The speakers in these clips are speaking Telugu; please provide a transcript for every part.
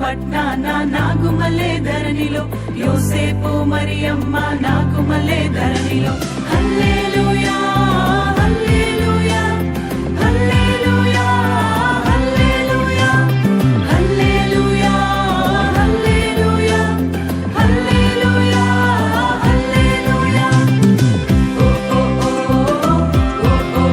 పట్నాన నాగుమల్లే ధరణిలో యోసేపు మరియమ్మ నాగుమల్లే ధరణిలో హల్లెలూయా హల్లెలూయా హల్లెలూయా హల్లెలూయా హల్లెలూయా హల్లెలూయా హల్లెలూయా హల్లెలూయా ఓ ఓ ఓ ఓ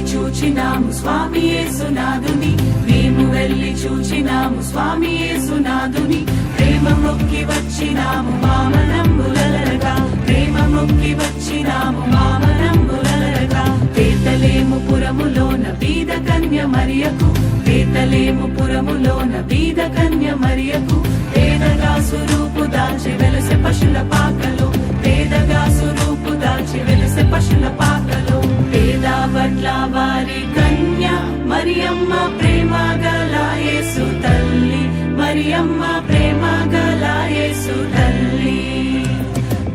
చూచినాము స్వామి యేసునాథుని మేము వెళ్ళి చూచినాము స్వామి యేసునాథుని ప్రేమ మొక్కి వచ్చినాము మామనంబులరగా ప్రేమ మొక్కి వచ్చినాము మామనంబులరగా బేతలేము పురములోన బీద కన్య మరియకు బేతలేము పురములోన బీద కన్య మరియకు పేదగా సురూపు దాల్చి వెలసె పశుల పాకలో పేదగా సురూపు దాల్చి వెలసె పశుల పాకలో పేద పట్ల వారి కన్య మరియమ్మ ప్రేమ గల యేసు తల్లి మరియమ్మ ప్రేమ గల యేసు తల్లి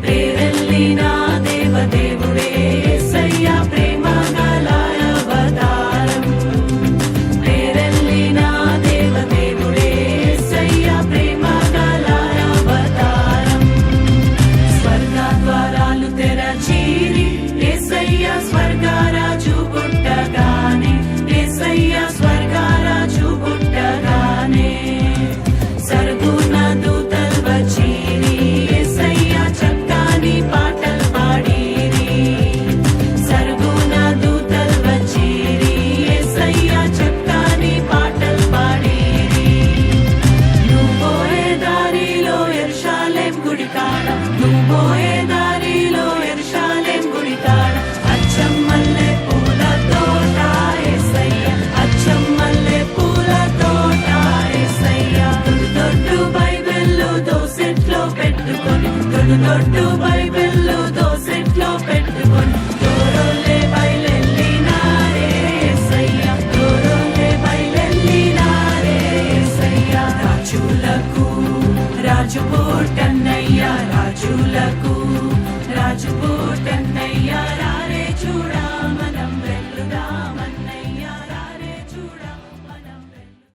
ప్రేరెల్లిన దేవదేవుడే యేసయ్య ప్రేమ గల అవతారం ప్రేరెల్లిన దేవదేవుడే యేసయ్య ప్రేమ గల అవతారం స్వర్గ ద్వారాలు తెరచీరి యేసయ్య స్వర్గరాజు పుట్టగానే యేసయ్య స్వర్గరాజు పుట్టగానే సరుగున దూతలు వచ్చీరి యేసయ్య చక్కని పాటలు పాడిరి సరుగున దూతలు వచ్చీరి యేసయ్య చక్కని పాటలు పాడిరి నువ్వు పోయే దారిలో యెరూషలేం గుడి కాడ నువ్వు పోయే దారిలో యెరూషలేం గుడి కాడ అచ్చం మల్లె పూల తోట యేసయ్య అచ్చం మల్లె పూల తోట యేసయ్య దొడ్డు బైబిల్ దోసెట్లో పెట్టుకొని దొడ్డు బైబిల్